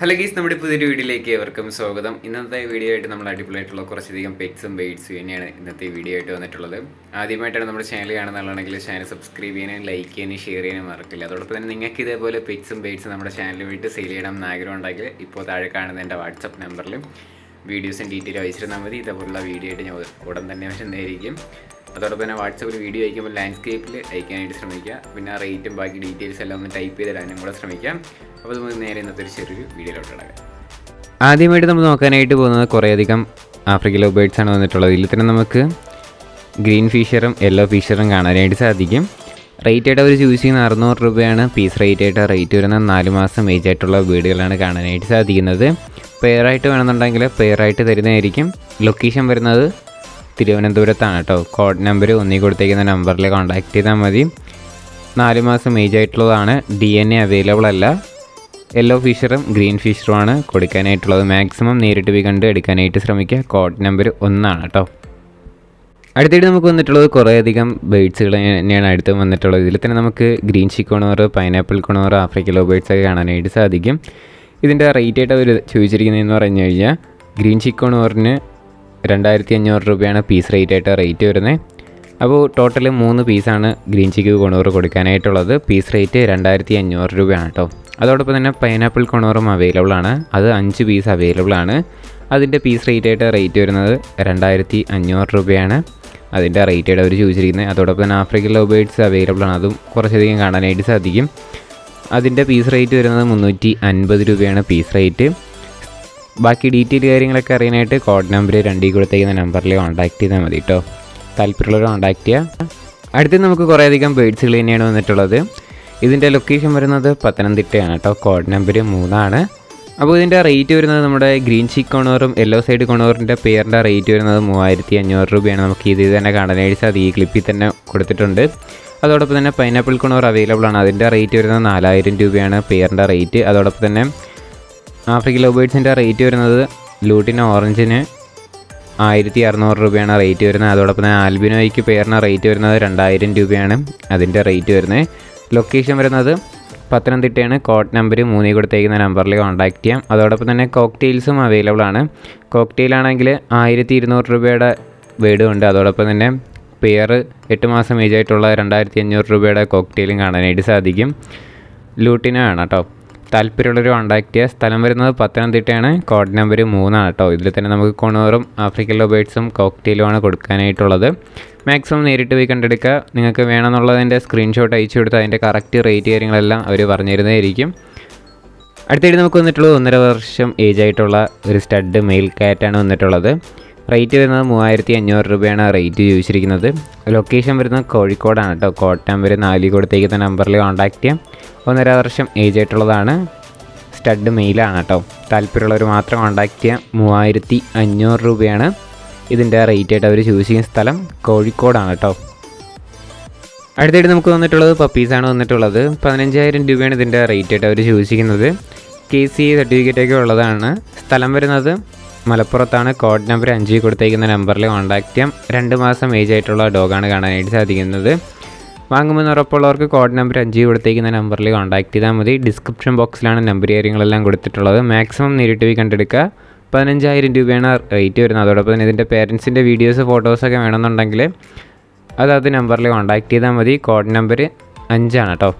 Hello ഗീസ്, നമ്മുടെ പുതിയൊരു വീഡിയോയിലേക്ക് ഏവർക്കും സ്വാഗതം. ഇന്നത്തെ വീഡിയോ ആയിട്ട് നമ്മൾ അടിപൊളിയായിട്ടുള്ള കുറച്ചധികം പെറ്റ്സും ബേഡ്സും തന്നെയാണ് ഇന്നത്തെ വീഡിയോ ആയിട്ട് വന്നിട്ടുള്ളത്. ആദ്യമായിട്ടാണ് നമ്മുടെ ചാനൽ കാണുന്നതാണെങ്കിൽ ചാനൽ സബ്സ്ക്രൈബ് ചെയ്യാനും ലൈക്ക് ചെയ്യാനും ഷെയർ ചെയ്യാനും മറക്കില്ല. അതോടൊപ്പം തന്നെ നിങ്ങൾക്ക് ഇതേപോലെ പെറ്റ്സും ബേഡ്സും നമ്മുടെ ചാനലിൽ വേണ്ടി സെയിൽ ചെയ്യണം എന്ന് ആഗ്രഹം ഉണ്ടെങ്കിൽ ഇപ്പോൾ താഴെ കാണുന്ന എൻ്റെ വാട്സപ്പ് നമ്പറിലും വീഡിയോസും ഡീറ്റെയിൽ അയച്ചിരുന്നാൽ മതി. ഇതേപോലുള്ള വീഡിയോ ആയിട്ട് ഞാൻ ഉടൻ തന്നെ വരുന്നതായിരിക്കും. അതോടൊപ്പം തന്നെ വാട്സപ്പിൽ വീഡിയോ അയക്കുമ്പോൾ ലാൻഡ്സ്കേപ്പിൽ അയക്കാനായിട്ട് ശ്രമിക്കുക. പിന്നെ ആ റേറ്റും ബാക്കി ഡീറ്റെയിൽസ് എല്ലാം ഒന്ന് ടൈപ്പ് ചെയ്തിടാനും കൂടെ ശ്രമിക്കാം. അപ്പോൾ നമുക്ക് നേരെ ഇന്നത്തെ ഒരു ചെറിയൊരു വീഡിയോയിലോട്ട് ഇടാം. ആദ്യമായിട്ട് നമ്മൾ നോക്കാനായിട്ട് പോകുന്നത് കുറേയധികം ആഫ്രിക്കൻ ലവ് ബേഡ്സ് ആണ് വന്നിട്ടുള്ളത്. ഇതിൽ തന്നെ നമുക്ക് ഗ്രീൻ ഫിഷറും യെല്ലോ ഫിഷറും കാണാനായിട്ട് സാധിക്കും. റേറ്റ് ആയിട്ട് അവർ ചൂസ് ചെയ്യുന്ന 600 രൂപയാണ് പീസ് റേറ്റ് ആയിട്ട്. റേറ്റ് വരുന്ന 4 മാസം ഏജ് ആയിട്ടുള്ള ബേഡുകളാണ് കാണാനായിട്ട് സാധിക്കുന്നത്. പെയറായിട്ട് വേണമെന്നുണ്ടെങ്കിൽ പെയറായിട്ട് തരുന്നതായിരിക്കും. ലൊക്കേഷൻ വരുന്നത് തിരുവനന്തപുരത്താണ് കേട്ടോ. കോഡ് നമ്പർ ഒന്നി കൊടുത്തേക്കുന്ന നമ്പറിൽ കോൺടാക്ട് ചെയ്താൽ മതി. 4 മാസം ഏജ് ആയിട്ടുള്ളതാണ്. DNA അവൈലബിൾ അല്ല. യെല്ലോ ഫിഷറും ഗ്രീൻ ഫിഷറുമാണ് കൊടുക്കാനായിട്ടുള്ളത്. മാക്സിമം നേരിട്ട് പോയി കണ്ട് എടുക്കാനായിട്ട് ശ്രമിക്കുക. കോഡ് നമ്പർ 1 കേട്ടോ. അടുത്തായിട്ട് നമുക്ക് വന്നിട്ടുള്ളത് കുറേയധികം ബേഡ്സുകൾ തന്നെയാണ് അടുത്ത് വന്നിട്ടുള്ളത്. ഇതിൽ തന്നെ നമുക്ക് green cheek conure, pineapple conure, African love birds ഒക്കെ കാണാനായിട്ട് സാധിക്കും. ഇതിൻ്റെ റേറ്റ് ആയിട്ട് അവർ ചോദിച്ചിരിക്കുന്നതെന്ന് പറഞ്ഞു കഴിഞ്ഞാൽ ഗ്രീൻ ചിക്കോണോറിന് 2500 രൂപയാണ് പീസ് റേറ്റ് വരുന്നത്. അപ്പോൾ ടോട്ടൽ 3 പീസാണ് ഗ്രീൻ ചിക്ക് കൊണോർ കൊടുക്കാനായിട്ടുള്ളത്. പീസ് റേറ്റ് 2500 രൂപയാണ് കേട്ടോ. അതോടൊപ്പം തന്നെ പൈനാപ്പിൾ കൊണോറും അവൈലബിൾ ആണ്. അത് 5 പീസ് അവൈലബിൾ ആണ്. അതിൻ്റെ പീസ് റേറ്റ് വരുന്നത് 2500 രൂപയാണ്. അതിൻ്റെ റേറ്റ് ആയിട്ട് അവർ ചോദിച്ചിരിക്കുന്നത്. അതോടൊപ്പം തന്നെ ആഫ്രിക്കൻ ലവ് ബേഡ്സ് അവൈലബിൾ ആണ്. അതും കുറച്ചധികം കാണാനായിട്ട് സാധിക്കും. അതിൻ്റെ പീസ് റേറ്റ് വരുന്നത് 350 രൂപയാണ് പീസ് റേറ്റ്. ബാക്കി ഡീറ്റെയിൽ കാര്യങ്ങളൊക്കെ അറിയാനായിട്ട് കോഡ് നമ്പർ 2 കൊടുത്തേക്കുന്ന നമ്പറിൽ കോൺടാക്ട് ചെയ്താൽ മതി കേട്ടോ. താല്പര്യമുള്ളവർ കോൺടാക്ട് ചെയ്യുക. അടുത്ത് നമുക്ക് കുറേയധികം ബേഡ്സുകൾ തന്നെയാണ് വന്നിട്ടുള്ളത്. ഇതിൻ്റെ ലൊക്കേഷൻ വരുന്നത് പത്തനംതിട്ടയാണ് കേട്ടോ. Code number 3. അപ്പോൾ ഇതിൻ്റെ റേറ്റ് വരുന്നത് നമ്മുടെ ഗ്രീൻ ചിക്ക് കൊണോറും യെല്ലോ സൈഡ് കൊണോറിൻ്റെ പെയറിൻ്റെ റേറ്റ് വരുന്നത് 3500 രൂപയാണ്. നമുക്ക് ഇത് തന്നെ കാണാനായിട്ട് സാധിക്കും. ഈ ക്ലിപ്പിൽ തന്നെ കൊടുത്തിട്ടുണ്ട്. അതോടൊപ്പം തന്നെ പൈനാപ്പിൾ കൊണോർ അവൈലബിൾ ആണ്. അതിൻ്റെ റേറ്റ് വരുന്നത് 4000 രൂപയാണ് പെയറിൻ്റെ റേറ്റ്. അതോടൊപ്പം തന്നെ ആഫ്രിക്കൻ ലവ് ബേഡ്സിൻ്റെ റേറ്റ് വരുന്നത് ലൂട്ടിന് ഓറഞ്ചിന് 1600 രൂപയാണ് റേറ്റ് വരുന്നത്. അതോടൊപ്പം തന്നെ ആൽബിനോയ്ക്ക് പെയറിന് റേറ്റ് വരുന്നത് 2000 രൂപയാണ് അതിൻ്റെ റേറ്റ് വരുന്നത്. ലൊക്കേഷൻ വരുന്നത് പത്തനംതിട്ടയാണ്. കോഡ് നമ്പർ 3 കൊടുത്തേക്കുന്ന നമ്പറിൽ കോൺടാക്ട് ചെയ്യാം. അതോടൊപ്പം തന്നെ കോക്ടെയിൽസും അവൈലബിൾ ആണ്. കോക്ടെയിലാണെങ്കിൽ 1200 രൂപയുടെ ബേഡും ഉണ്ട്. അതോടൊപ്പം തന്നെ പെയർ 8 മാസം ഏജ് ആയിട്ടുള്ള 2500 രൂപയുടെ കോക്ടെയിലും കാണാനായിട്ട് സാധിക്കും. ലൂട്ടിനാണ് കേട്ടോ. താല്പര്യമുള്ളൊരു കോൺടാക്ട് ചെയ്യുക. സ്ഥലം വരുന്നത് പത്തനംതിട്ടയാണ്. കോഡ് നമ്പർ 3 കേട്ടോ. ഇതിൽ തന്നെ നമുക്ക് കൊണോറും ആഫ്രിക്കൻ ലവ് ബേഡ്സും കോക്ടെയിലുമാണ് കൊടുക്കാനായിട്ടുള്ളത്. മാക്സിമം നേരിട്ട് പോയി കണ്ടെടുക്കുക. നിങ്ങൾക്ക് വേണമെന്നുള്ളതിൻ്റെ സ്ക്രീൻഷോട്ട് അയച്ചു കൊടുത്ത് അതിൻ്റെ കറക്റ്റ് റേറ്റ് കാര്യങ്ങളെല്ലാം അവർ പറഞ്ഞു തരുന്നതായിരിക്കും. അടുത്തായിട്ട് നമുക്ക് വന്നിട്ടുള്ളത് 1.5 വർഷം ഏജ് ആയിട്ടുള്ള ഒരു സ്റ്റഡ് മെയിൽ കാറ്റാണ് വന്നിട്ടുള്ളത്. റേറ്റ് വരുന്നത് 3500 രൂപയാണ് റേറ്റ് ചോദിച്ചിരിക്കുന്നത്. ലൊക്കേഷൻ വരുന്നത് കോഴിക്കോടാണ് കേട്ടോ. കോഡ് നമ്പർ 4 കൊടുത്തേക്കുന്ന നമ്പറിൽ കോൺടാക്ട് ചെയ്യാം. 1.5 വർഷം ഏജ് ആയിട്ടുള്ളതാണ്. സ്റ്റഡ് മെയിലാണ് കേട്ടോ. താല്പര്യമുള്ളവർ മാത്രം കോൺടാക്ട് ചെയ്യാം. 3500 രൂപയാണ് ഇതിൻ്റെ റേറ്റ് ആയിട്ട് അവർ ചൂസ് ചെയ്യുന്ന സ്ഥലം കോഴിക്കോടാണ് കേട്ടോ. അടുത്തായിട്ട് നമുക്ക് വന്നിട്ടുള്ളത് പപ്പീസാണ് വന്നിട്ടുള്ളത്. 15000 രൂപയാണ് ഇതിൻ്റെ റേറ്റ് ആയിട്ട് അവർ ചൂസ് ചെയ്യുന്നത്. KCA സർട്ടിഫിക്കറ്റൊക്കെ ഉള്ളതാണ്. സ്ഥലം വരുന്നത് മലപ്പുറത്താണ്. കോഡ് നമ്പർ 5 കൊടുത്തേക്കുന്ന നമ്പറിൽ കോൺടാക്ട് ചെയ്യാം. 2 മാസം ഏജ് ആയിട്ടുള്ള ഡോഗാണ് കാണാനായിട്ട് സാധിക്കുന്നത്. വാങ്ങുമെന്ന് ഉറപ്പുള്ളവർക്ക് കോഡ് നമ്പർ 5 കൊടുത്തേക്കുന്ന നമ്പറിൽ കോൺടാക്ട് ചെയ്താൽ മതി. ഡിസ്ക്രിപ്ഷൻ ബോക്സിലാണ് നമ്പർ കാര്യങ്ങളെല്ലാം കൊടുത്തിട്ടുള്ളത്. മാക്സിമം നേരിട്ട് പോയി കണ്ടെടുക്കുക. 15000 രൂപയാണ് റേറ്റ് വരുന്നത്. അതോടൊപ്പം തന്നെ ഇതിൻ്റെ പേരൻസിൻ്റെ വീഡിയോസ് ഫോട്ടോസൊക്കെ വേണമെന്നുണ്ടെങ്കിൽ അത് നമ്പറിൽ കോൺടാക്ട് ചെയ്താൽ മതി. കോഡ് നമ്പർ 5 കേട്ടോ.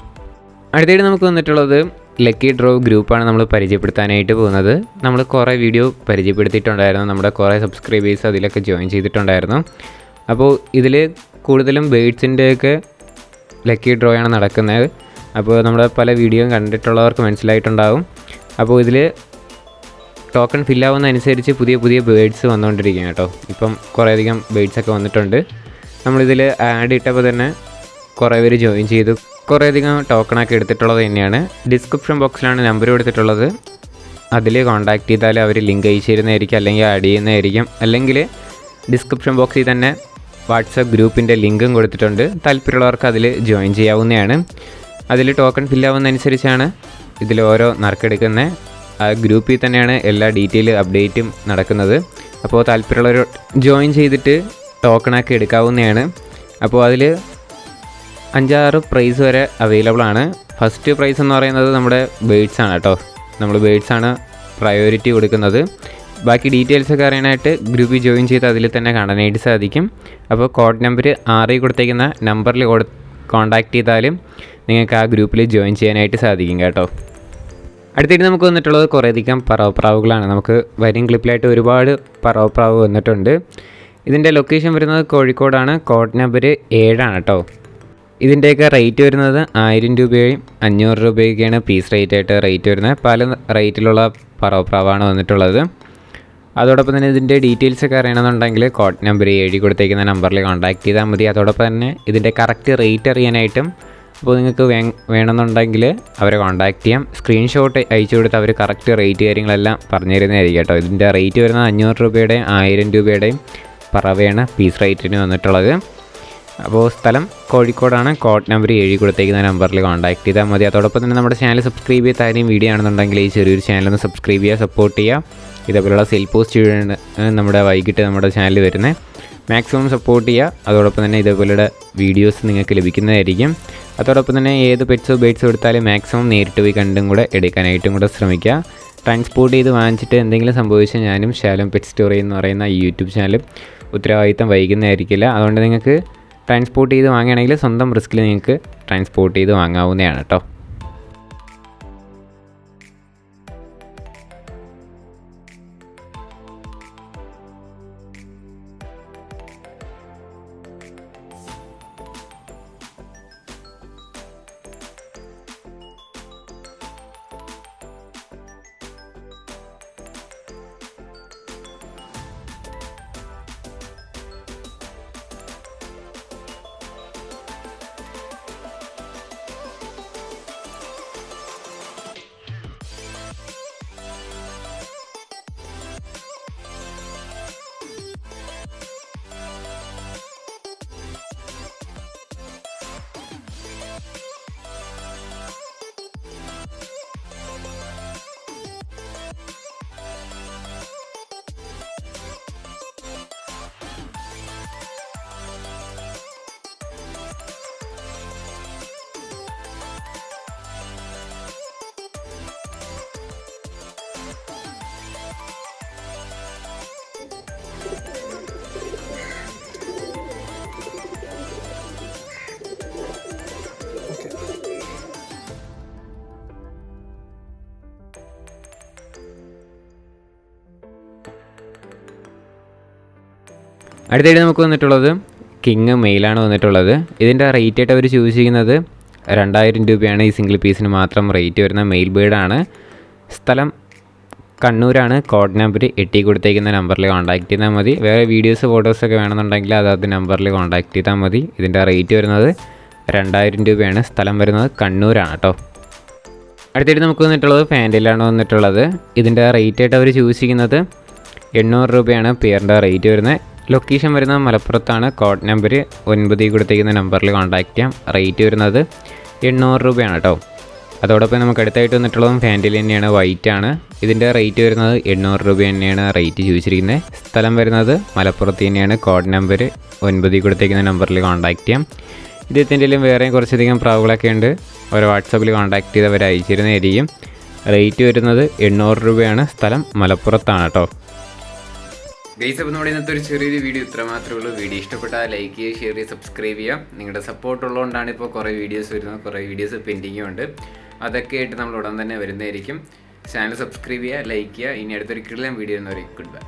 അടുത്തായിട്ട് നമുക്ക് വന്നിട്ടുള്ളത് ലക്കി ഡ്രോ ഗ്രൂപ്പാണ് നമ്മൾ പരിചയപ്പെടുത്താനായിട്ട് പോകുന്നത്. നമ്മൾ കുറേ വീഡിയോ പരിചയപ്പെടുത്തിയിട്ടുണ്ടായിരുന്നു. നമ്മുടെ കുറേ സബ്സ്ക്രൈബേഴ്സ് അതിലൊക്കെ ജോയിൻ ചെയ്തിട്ടുണ്ടായിരുന്നു. അപ്പോൾ ഇതിൽ കൂടുതലും ബേഡ്സിൻ്റെയൊക്കെ ലക്കി ഡ്രോ ആണ് നടക്കുന്നത്. അപ്പോൾ നമ്മുടെ പല വീഡിയോയും കണ്ടിട്ടുള്ളവർക്ക് മനസ്സിലായിട്ടുണ്ടാകും. അപ്പോൾ ഇതിൽ ടോക്കൺ ഫില്ലാവുന്നതനുസരിച്ച് പുതിയ ബേഡ്സ് വന്നുകൊണ്ടിരിക്കുകയാണ് കേട്ടോ. ഇപ്പം കുറേയധികം ബേഡ്സൊക്കെ വന്നിട്ടുണ്ട്. നമ്മളിതിൽ ആഡ് ഇട്ടപ്പോൾ തന്നെ കുറേ പേര് ജോയിൻ ചെയ്തു. കുറേയധികം ടോക്കണൊക്കെ എടുത്തിട്ടുള്ളത് തന്നെയാണ്. ഡിസ്ക്രിപ്ഷൻ ബോക്സിലാണ് നമ്പർ കൊടുത്തിട്ടുള്ളത്. അതിൽ കോൺടാക്ട് ചെയ്താൽ അവർ ലിങ്ക് അയച്ചു തരുന്നതായിരിക്കും, അല്ലെങ്കിൽ ആഡ് ചെയ്യുന്നതായിരിക്കും. അല്ലെങ്കിൽ ഡിസ്ക്രിപ്ഷൻ ബോക്സിൽ തന്നെ വാട്സപ്പ് ഗ്രൂപ്പിൻ്റെ ലിങ്കും കൊടുത്തിട്ടുണ്ട്. താല്പര്യമുള്ളവർക്ക് അതിൽ ജോയിൻ ചെയ്യാവുന്നതാണ്. അതിൽ ടോക്കൺ ഫില്ലാവുന്നതനുസരിച്ചാണ് ഇതിൽ ഓരോ നറുക്കെടുക്കുന്നത്. ആ ഗ്രൂപ്പിൽ തന്നെയാണ് എല്ലാ ഡീറ്റെയിൽ അപ്ഡേറ്റും നടക്കുന്നത്. അപ്പോൾ താല്പര്യമുള്ളവർ ജോയിൻ ചെയ്തിട്ട് ടോക്കണൊക്കെ എടുക്കാവുന്നതാണ്. അപ്പോൾ അതിൽ 5-6 പ്രൈസ് വരെ അവൈലബിൾ ആണ്. ഫസ്റ്റ് പ്രൈസ് എന്ന് പറയുന്നത് നമ്മുടെ ബേഡ്സാണ് കേട്ടോ. നമ്മൾ ബേഡ്സാണ് പ്രയോറിറ്റി കൊടുക്കുന്നത്. ബാക്കി ഡീറ്റെയിൽസൊക്കെ അറിയാനായിട്ട് ഗ്രൂപ്പിൽ ജോയിൻ ചെയ്ത് അതിൽ തന്നെ കാണാനായിട്ട് സാധിക്കും. അപ്പോൾ കോഡ് നമ്പർ 6 കൊടുത്തേക്കുന്ന നമ്പറിൽ കോൺടാക്റ്റ് ചെയ്താലും നിങ്ങൾക്ക് ആ ഗ്രൂപ്പിൽ ജോയിൻ ചെയ്യാനായിട്ട് സാധിക്കും കേട്ടോ. അടുത്തിട്ട് നമുക്ക് വന്നിട്ടുള്ളത് കുറേയധികം പറവപ്രാവുകളാണ്. നമുക്ക് വരും ക്ലിപ്പിലായിട്ട് ഒരുപാട് പറവപ്രാവ് വന്നിട്ടുണ്ട്. ഇതിൻ്റെ ലൊക്കേഷൻ വരുന്നത് കോഴിക്കോടാണ്. കോഡ് നമ്പർ 7 കേട്ടോ. ഇതിൻ്റെയൊക്കെ റേറ്റ് വരുന്നത് 1000 രൂപയും 500 രൂപയൊക്കെയാണ് പീസ് റേറ്റായിട്ട് റേറ്റ് വരുന്നത്. പല റേറ്റിലുള്ള പറവപ്രാവാണ് വന്നിട്ടുള്ളത്. അതോടൊപ്പം തന്നെ ഇതിൻ്റെ ഡീറ്റെയിൽസൊക്കെ അറിയണമെന്നുണ്ടെങ്കിൽ കോഡ് നമ്പർ 7 കൊടുത്തേക്കുന്ന നമ്പറിൽ കോൺടാക്റ്റ് ചെയ്താൽ മതി. അതോടൊപ്പം തന്നെ ഇതിൻ്റെ കറക്റ്റ് റേറ്റ് അറിയാനായിട്ടും അപ്പോൾ നിങ്ങൾക്ക് വേണമെന്നുണ്ടെങ്കിൽ അവരെ കോൺടാക്റ്റ് ചെയ്യാം. സ്ക്രീൻഷോട്ട് അയച്ചു കൊടുത്ത് അവർ കറക്റ്റ് റേറ്റ് കാര്യങ്ങളെല്ലാം പറഞ്ഞു തരുന്നതായിരിക്കും കേട്ടോ. ഇതിൻ്റെ റേറ്റ് വരുന്നത് 500 രൂപയുടെയും 1000 രൂപയുടെയും പറവയാണ് പീസ് റേറ്റിന് വന്നിട്ടുള്ളത്. അപ്പോൾ സ്ഥലം കോഴിക്കോടാണ്. കോഡ് നമ്പർ 7 കൊടുത്തേക്കുന്ന നമ്പറിൽ കോൺടാക്റ്റ് ചെയ്താൽ മതി. അതോടൊപ്പം തന്നെ നമ്മുടെ ചാനൽ സബ്സ്ക്രൈബ് ചെയ്ത കാര്യം വീഡിയോ ആണെന്നുണ്ടെങ്കിൽ ഈ ചെറിയൊരു ചാനലൊന്ന് സബ്സ്ക്രൈബ് ചെയ്യുക, സപ്പോർട്ട് ചെയ്യുക. ഇതേപോലെയുള്ള സെയിൽ പോസ്റ്റ് നമ്മുടെ വൈകിട്ട് നമ്മുടെ ചാനൽ വരുന്നത്. മാക്സിമം സപ്പോർട്ട് ചെയ്യുക. അതോടൊപ്പം തന്നെ ഇതേപോലെയുള്ള വീഡിയോസ് നിങ്ങൾക്ക് ലഭിക്കുന്നതായിരിക്കും. അതോടൊപ്പം തന്നെ ഏത് പെറ്റ്സോ ബേഡ്സോ എടുത്താലും മാക്സിമം നേരിട്ട് പോയി കണ്ടും കൂടെ എടുക്കാനായിട്ടും കൂടെ ശ്രമിക്കുക. ട്രാൻസ്പോർട്ട് ചെയ്ത് വാങ്ങിച്ചിട്ട് എന്തെങ്കിലും സംഭവിച്ചാൽ ഞാനും ശാലം പെറ്റ് സ്റ്റോറി എന്ന് പറയുന്ന ഈ യൂട്യൂബ് ചാനലും ഉത്തരവാദിത്തം വഹിക്കുന്നതായിരിക്കില്ല. അതുകൊണ്ട് നിങ്ങൾക്ക് ട്രാൻസ്പോർട്ട് ചെയ്ത് വാങ്ങുകയാണെങ്കിൽ സ്വന്തം റിസ്കിൽ നിങ്ങൾക്ക് ട്രാൻസ്പോർട്ട് ചെയ്ത് വാങ്ങാവുന്നതാണ് കേട്ടോ. അടുത്തായിട്ട് നമുക്ക് വന്നിട്ടുള്ളത് കിങ് മെയിലാണ് വന്നിട്ടുള്ളത്. ഇതിൻ്റെ റേറ്റ് ആയിട്ട് അവർ ചൂസ് ചെയ്യുന്നത് 2000 രൂപയാണ്. ഈ സിംഗിൾ പീസിന് മാത്രം റേറ്റ് വരുന്ന മെയിൽ ബേർഡാണ്. സ്ഥലം കണ്ണൂരാണ്. കോഡ് നമ്പർ 8 കൊടുത്തേക്കുന്ന നമ്പറിൽ കോൺടാക്റ്റ് ചെയ്താൽ മതി. വേറെ വീഡിയോസ് ഫോട്ടോസൊക്കെ വേണമെന്നുണ്ടെങ്കിൽ അതാത് നമ്പറിൽ കോൺടാക്റ്റ് ചെയ്താൽ മതി. ഇതിൻ്റെ റേറ്റ് വരുന്നത് 2000 രൂപയാണ്. സ്ഥലം വരുന്നത് കണ്ണൂരാണ് കേട്ടോ. അടുത്തായിട്ട് നമുക്ക് വന്നിട്ടുള്ളത് ഫാൻറ്റയിലാണ് വന്നിട്ടുള്ളത്. ഇതിൻ്റെ റേറ്റ് ആയിട്ട് അവർ ചൂസ് ചെയ്യുന്നത് 800 രൂപയാണ് പെയറിൻ്റെ റേറ്റ് വരുന്നത്. ലൊക്കേഷൻ വരുന്നത് മലപ്പുറത്താണ്. കോഡ് നമ്പർ 9 കൊടുത്തേക്കുന്ന നമ്പറിൽ കോൺടാക്റ്റ് ചെയ്യാം. റേറ്റ് വരുന്നത് 800 രൂപയാണ് കേട്ടോ. അതോടൊപ്പം നമുക്ക് അടുത്തായിട്ട് വന്നിട്ടുള്ളതും ഫാൻറ്റയിൽ തന്നെയാണ്, വൈറ്റ് ആണ്. ഇതിൻ്റെ റേറ്റ് വരുന്നത് 800 രൂപ തന്നെയാണ് റേറ്റ് ചോദിച്ചിരിക്കുന്നത്. സ്ഥലം വരുന്നത് മലപ്പുറത്ത് തന്നെയാണ്. കോഡ് നമ്പർ 9 കൊടുത്തേക്കുന്ന നമ്പറിൽ കോൺടാക്റ്റ് ചെയ്യാം. ഇതിൻ്റെ വേറെയും കുറച്ചധികം പ്രാവുകളൊക്കെ ഉണ്ട്. അവർ വാട്സാപ്പിൽ കോൺടാക്റ്റ് ചെയ്ത് അവർ അയച്ചിരുന്നതായിരിക്കും. റേറ്റ് വരുന്നത് 800 രൂപയാണ്. സ്ഥലം മലപ്പുറത്താണ് കേട്ടോ. ഗൈസ്, അപ്പോൾ നമ്മുടെ ഇന്നത്തെ ഒരു ചെറിയൊരു വീഡിയോ ഇത്ര മാത്രമേ ഉള്ളൂ. വീഡിയോ ഇഷ്ടപ്പെട്ടാൽ ലൈക്ക് ചെയ്യുക, ഷെയർ ചെയ്യുക, സബ്സ്ക്രൈബ് ചെയ്യുക. നിങ്ങളുടെ സപ്പോർട്ട് ഉള്ളതുകൊണ്ടാണ് ഇപ്പോൾ കുറേ വീഡിയോസ് വരുന്നത്. കുറേ വീഡിയോസ് പെൻഡിങ്ങും ഉണ്ട്. അതൊക്കെ ആയിട്ട് നമ്മൾ ഉടൻ തന്നെ വരുന്നതായിരിക്കും. ചാനൽ സബ്സ്ക്രൈബ് ചെയ്യുക, ലൈക്ക് ചെയ്യുക. ഇനി അടുത്തൊരു കിടിലൻ വീഡിയോ എന്ന് പറയും. Good bye.